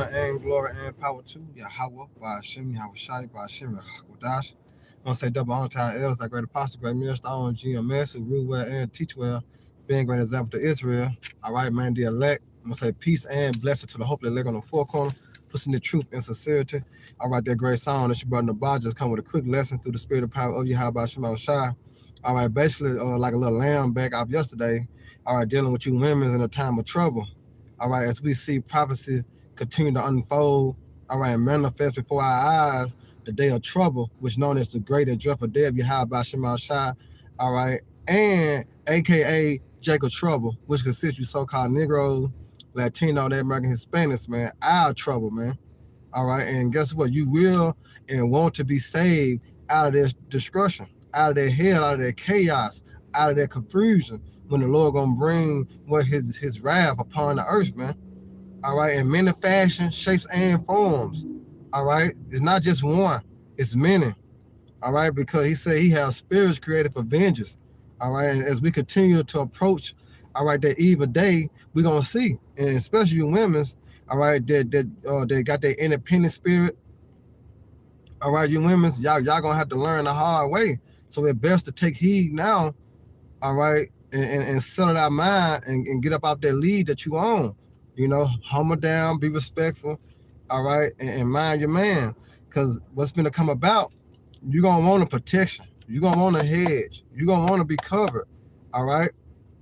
And glory and power to Yahweh, by Hashem, Yahweh Shai, by Hashem, Hakodash. I want to say double honor to our elders, our great apostle, great minister, all GMS, who rule well and teach well, being a great example to Israel. All right, man, the elect. I'm going to say peace and blessing to the hopefully elect on the four corner, pushing the truth and sincerity. All right, that great song that you brought in the bar just come with a quick lesson through the spirit of power of Yahweh, by Hashem, Yahweh Shai. All right, basically, like a little lamb back off yesterday. All right, dealing with you women in a time of trouble. All right, as we see prophecy continue to unfold, all right, and manifest before our eyes the day of trouble, which is known as the great and dreadful day of Yahweh Shema Shai, all right, and aka Jacob Trouble, which consists of so-called Negroes, Latino, Native American, Hispanics, man, our trouble, man. All right, and guess what? You will and want to be saved out of their destruction, out of their hell, out of their chaos, out of their confusion, when the Lord gonna bring what his wrath upon the earth, man. All right, in many fashions, shapes, and forms. All right, it's not just one, it's many. All right, because he said he has spirits created for vengeance. All right, and as we continue to approach, all right, that evil day, we're gonna see, and especially you women's, all right, they got their independent spirit. All right, you women's, y'all gonna have to learn the hard way. So it's best to take heed now, all right, and settle that mind and get up out that lead that you on. You know, humble down, be respectful, all right, and mind your man. Because what's going to come about, you're going to want a protection. You're going to want a hedge. You're going to want to be covered, all right?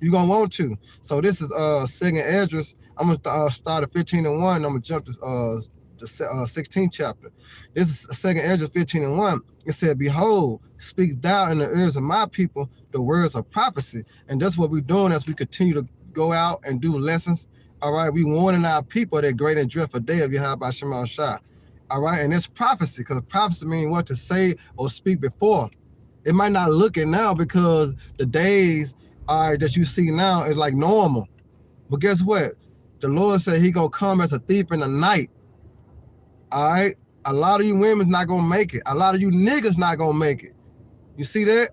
You're going to want to. So this is second address. I'm going to start at 15 and 1. I'm going to jump to the 16th chapter. This is second address 15 and 1. It said, behold, speak thou in the ears of my people the words of prophecy. And that's what we're doing as we continue to go out and do lessons. All right, we warning our people that great and dreadful day of Yahweh Shema Shai. All right, and it's prophecy, because prophecy means what to say or speak before. It might not look it now because the days that you see now is like normal. But guess what? The Lord said he gonna come as a thief in the night. All right, a lot of you women's not gonna make it. A lot of you niggas not gonna make it. You see that?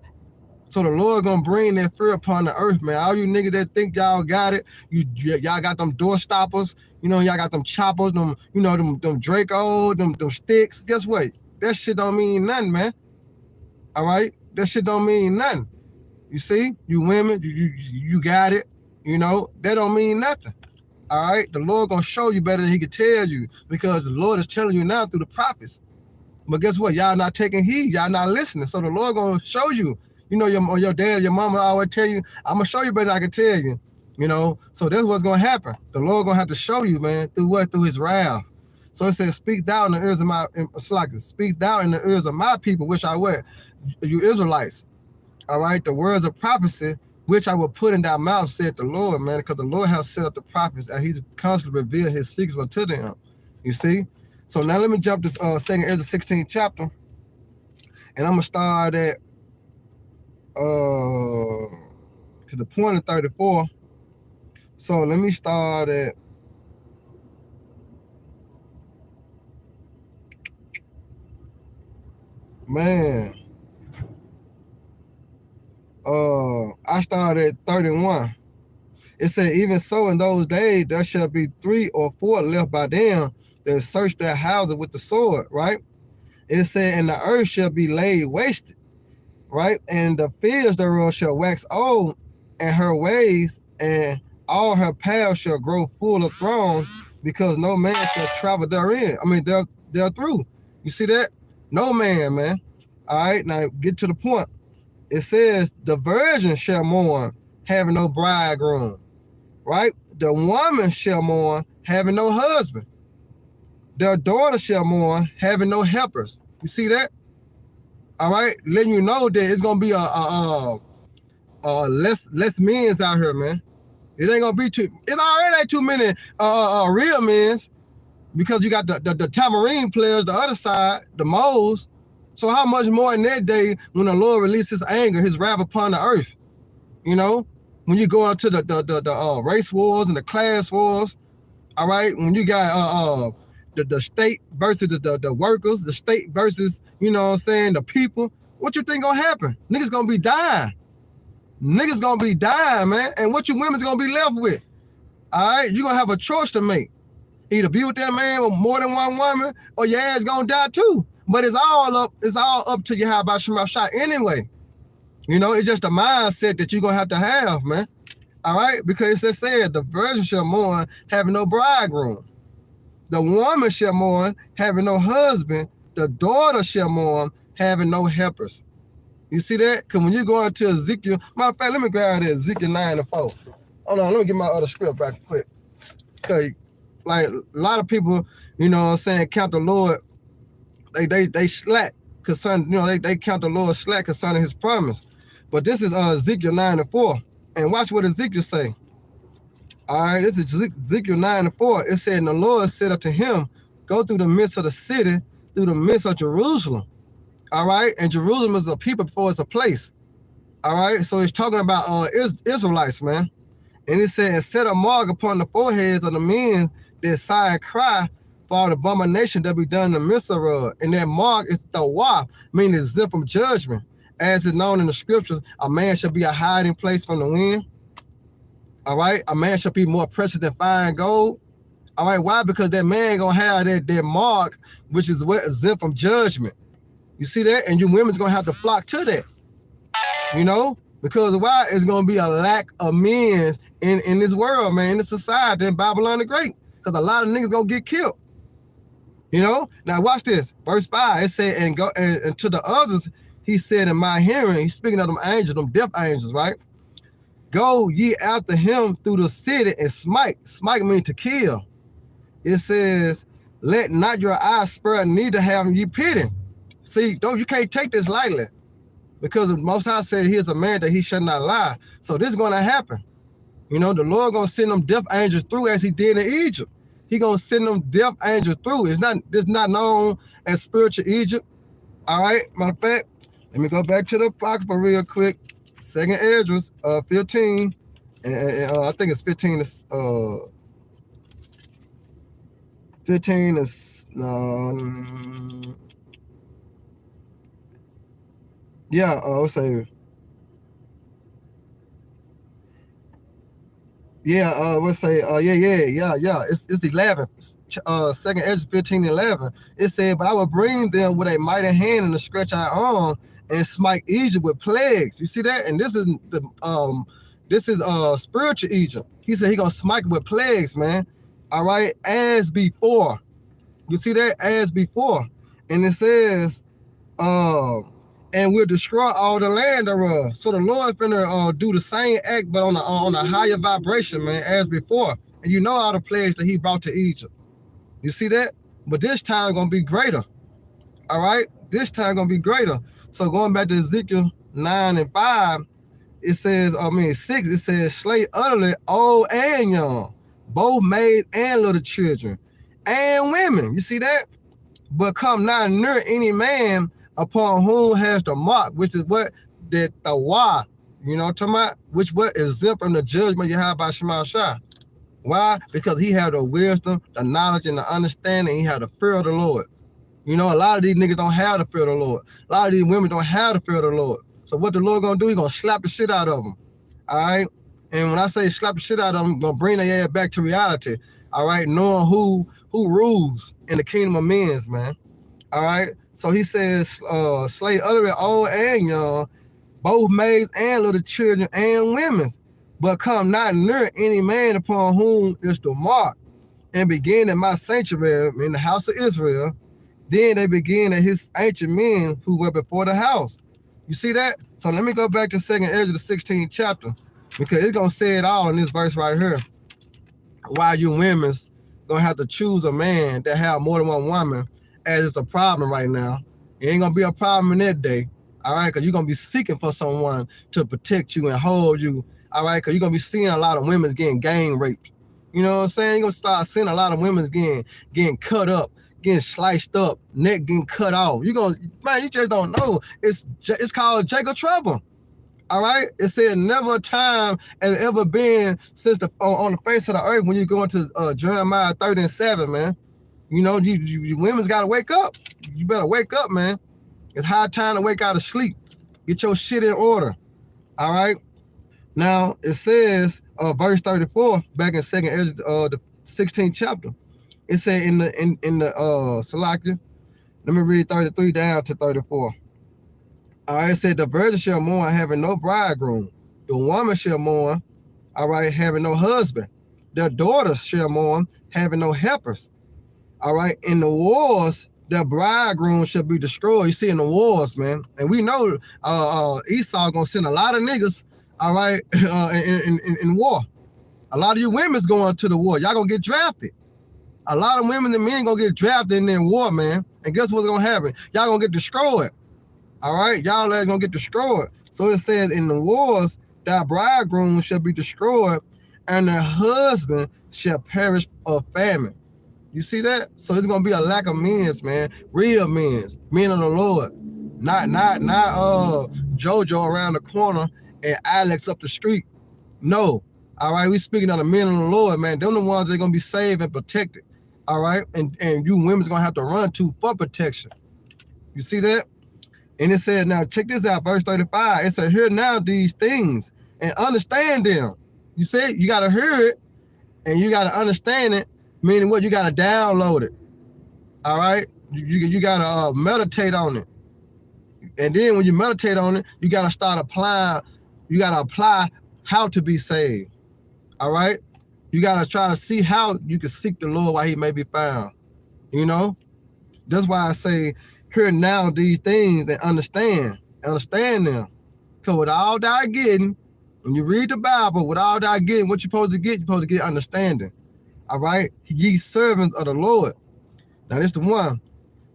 So the Lord gonna bring that fear upon the earth, man. All you niggas that think y'all got it, y'all got them door stoppers, you know, y'all got them choppers, them, you know, them Draco, them sticks. Guess what? That shit don't mean nothing, man. All right? That shit don't mean nothing. You see? You women, you got it. You know, that don't mean nothing. All right? The Lord gonna show you better than he could tell you, because the Lord is telling you now through the prophets. But guess what? Y'all not taking heed. Y'all not listening. So the Lord gonna show you. You know, your dad, your mama always tell you, I'm going to show you better than I can tell you, you know. So that's what's going to happen. The Lord going to have to show you, man, through what? Through his wrath. So it says, speak thou in the ears of speak thou in the ears of my people, which I wear, you Israelites. All right, the words of prophecy, which I will put in thy mouth, said the Lord, man, because the Lord has set up the prophets, and he's constantly revealed his secrets unto them. You see? So now let me jump to second Ezra 16th chapter, and I'm going to start at to the point of 34. So let me start at man. I started at 31. It said, even so in those days there shall be 3 or 4 left by them that search their houses with the sword, right? It said, and the earth shall be laid wasted, right? And the fields thereof shall wax old, and her ways and all her paths shall grow full of thorns, because no man shall travel therein. I mean, they're through. You see that? No man, man. All right, now get to the point. It says, the virgin shall mourn, having no bridegroom, right? The woman shall mourn, having no husband. Their daughter shall mourn, having no helpers. You see that? All right, letting you know that it's gonna be less men's out here, man. It ain't gonna be too. It already ain't too many real men's, because you got the tambourine players, the other side, the moles. So how much more in that day when the Lord releases his anger, his wrath upon the earth? You know, when you go into the race wars and the class wars. All right, when you got the state versus the workers, the state versus, you know what I'm saying, the people. What you think gonna happen? Niggas gonna be dying. Niggas gonna be dying, man. And what you women's gonna be left with? All right, you gonna have a choice to make. Either be with that man with more than one woman, or your ass gonna die too. But it's all up to you how about Shema Shai anyway. You know, it's just a mindset that you're gonna have, man. All right, because it said the virgin shall mourn having no bridegroom. The woman shall mourn having no husband. The daughter shall mourn having no helpers. You see that? Because when you go into Ezekiel, matter of fact, let me grab that Ezekiel 9:4. Hold on, let me get my other script back quick. Because like a lot of people, you know what I'm saying, count the Lord, they slack concerning, you know, they count the Lord slack concerning his promise. But this is Ezekiel 9:4. And watch what Ezekiel say. All right, this is Ezekiel 9:4. It said, and the Lord said unto him, go through the midst of the city, through the midst of Jerusalem. All right, and Jerusalem is a people before it's a place. All right, so it's talking about Israelites, man. And it said, set a mark upon the foreheads of the men that sigh and cry for the abomination that be done in the midst of her. And that mark is the wa, meaning it's zip from judgment. As is known in the scriptures, a man shall be a hiding place from the wind. All right, a man shall be more precious than fine gold. All right, why? Because that man gonna have that mark, which is what zip from judgment. You see that? And you women's gonna have to flock to that. You know? Because why? It's gonna be a lack of men in this world, man, in this society, in Babylon the Great. Because a lot of niggas gonna get killed. You know? Now watch this. Verse 5, it said, and go and to the others, he said in my hearing, he's speaking of them angels, them death angels, right? Go ye after him through the city and smite. Smite means to kill. It says, let not your eyes spare, neither have ye pity. See, you can't take this lightly. Because the Most High said he is a man that he shall not lie. So this is going to happen. You know, the Lord going to send them death angels through as he did in Egypt. He going to send them death angels through. It's not known as spiritual Egypt. All right, matter of fact, let me go back to the Apocrypha real quick. 2nd Esdras 15. And I think it's 15 is 15 is yeah, let's say yeah, let's say yeah. It's 11. 2nd Esdras 15:11. It said, but I will bring them with a mighty hand and a stretch out arm and smite Egypt with plagues. You see that? And this is spiritual Egypt. He said he gonna smite with plagues, man. All right, as before. You see that? As before. And it says, and we'll destroy all the land thereof. So the Lord's finna do the same act, but on a higher vibration, man, as before. And you know all the plagues that he brought to Egypt. You see that? But this time gonna be greater. All right? This time gonna be greater. So going back to Ezekiel 9:5, it says, 6, it says, slay utterly old and young, both maids and little children, and women. You see that? But come not near any man upon whom has the mark, which is what that the wa, you know what I'm talking about? Which what is exempt from the judgment you have by Shema Shai. Why? Because he had the wisdom, the knowledge, and the understanding. He had the fear of the Lord. You know, a lot of these niggas don't have the fear of the Lord. A lot of these women don't have the fear of the Lord. So what the Lord gonna do? He's gonna slap the shit out of them. All right? And when I say slap the shit out of them, gonna bring their ass back to reality. All right? Knowing who rules in the kingdom of men, man. All right? So he says, slay utterly old and young, both maids and little children and women, but come not near any man upon whom is the mark, and begin in my sanctuary in the house of Israel. Then they begin at his ancient men who were before the house. You see that? So let me go back to 2nd Esdras, the 16th chapter, because it's going to say it all in this verse right here. Why you women's going to have to choose a man that have more than one woman, as it's a problem right now. It ain't going to be a problem in that day, all right? Because you're going to be seeking for someone to protect you and hold you, all right? Because you're going to be seeing a lot of women getting gang raped. You know what I'm saying? You're going to start seeing a lot of women getting cut up, getting sliced up, neck getting cut off. You're going to, man, you just don't know. It's called Jacob trouble. All right? It said never a time has ever been since on the face of the earth when you go into Jeremiah 30:7, man. You know, you women's got to wake up. You better wake up, man. It's high time to wake out of sleep. Get your shit in order. All right? Now, it says, verse 34, back in 2nd Esdras, the 16th chapter. It said in the Salakia, let me read 33 down to 34. All right, it said the virgin shall mourn having no bridegroom. The woman shall mourn, all right, having no husband. Their daughters shall mourn having no helpers. All right, in the wars, their bridegroom shall be destroyed. You see, in the wars, man, and we know Esau gonna send a lot of niggas, all right, in war. A lot of you women's going to the war. Y'all gonna get drafted. A lot of women and men gonna get drafted in their war, man. And guess what's gonna happen? Y'all gonna get destroyed. All right, y'all are gonna get destroyed. So it says in the wars, thy bridegroom shall be destroyed, and the husband shall perish of famine. You see that? So it's gonna be a lack of men's, man. Real men's, men of the Lord. Not JoJo around the corner and Alex up the street. No. All right, we speaking of the men of the Lord, man. Them the ones that are gonna be saved and protected. All right, and you women's gonna have to run to for protection. You see that? And it says, now check this out, verse 35. It says, hear now these things and understand them. You see, you gotta hear it and you gotta understand it. Meaning what? You gotta download it. All right, you gotta meditate on it. And then when you meditate on it, you gotta start applying. You gotta apply how to be saved. All right, you gotta try to see how you can seek the Lord while He may be found. You know, that's why I say, hear now these things and understand them. Because with all that getting, when you read the Bible, with all that getting, what you're supposed to get understanding. All right, ye servants of the Lord. Now this the one.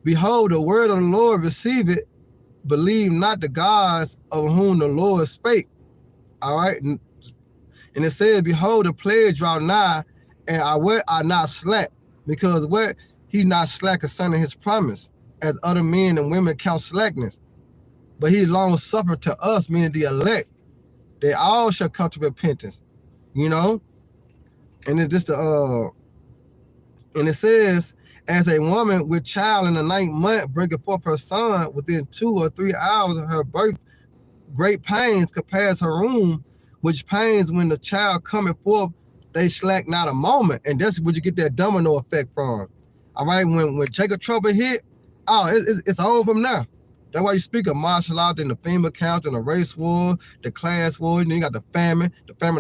Behold, the word of the Lord, receive it. Believe not the gods of whom the Lord spake. All right, and it says, behold, the plague draw nigh, and are not slack, because what? He's not slack concerning his promise, as other men and women count slackness. But he long suffered to us, meaning the elect. They all shall come to repentance. You know? And it's just and it says, as a woman with child in the 9th month bringeth forth her son within 2 or 3 hours of her birth, great pains compares her womb, which pains when the child cometh forth, they slack not a moment. And that's what you get that domino effect from. All right, when Jacob trouble hit, it's on from there. That's why you speak of martial art, then the FEMA count, and the race war, the class war, and then you got the famine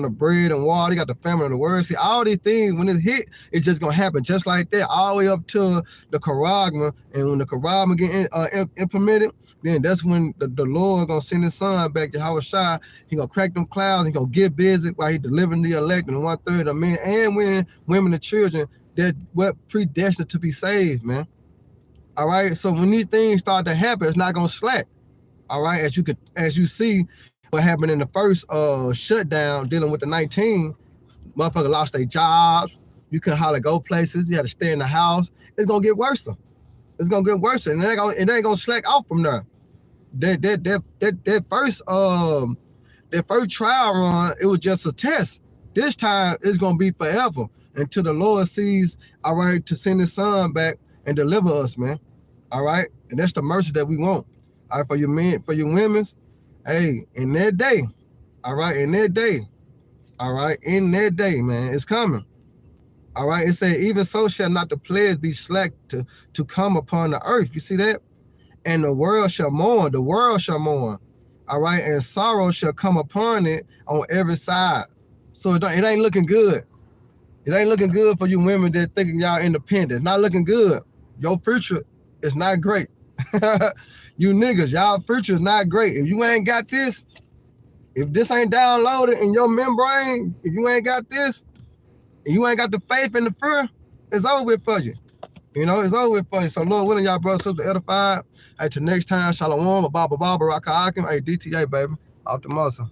of bread and water, you got the famine of the word. See, all these things, when it hit, it's just going to happen just like that, all the way up to the Karagma. And when the Karagma get implemented, then that's when the Lord going to send his son back to Hawashai. He going to crack them clouds, he going to get busy while he delivering the elect and 1/3 of men and women and children that were predestined to be saved, man. All right, so when these things start to happen, it's not gonna slack. All right, as you see what happened in the first shutdown dealing with the 19, motherfuckers lost their jobs. You couldn't hardly go places. You had to stay in the house. It's gonna get worse. It's gonna get worse, and it ain't gonna slack off from there. That first trial run, it was just a test. This time it's gonna be forever until the Lord sees, all right, to send his son back and deliver us, man. All right, and that's the mercy that we want. All right, for your men, for your women's, hey, in that day, all right, in that day, man, it's coming. All right, it said, even so shall not the plagues be slack to come upon the earth. You see that? And the world shall mourn. All right, and sorrow shall come upon it on every side. So it ain't looking good. It ain't looking good for you women that thinking y'all independent. It's not looking good. Your future is not great. You niggas, y'all future is not great. If you ain't got this, if this ain't downloaded in your membrane, if you ain't got this, and you ain't got the faith and the fear, it's over with for you. You know, it's over with for you. So Lord willing, y'all brothers and sisters edified. Hey, till next time, shalom, baba, raka, akim. Hey, DTA, baby. Out the muscle.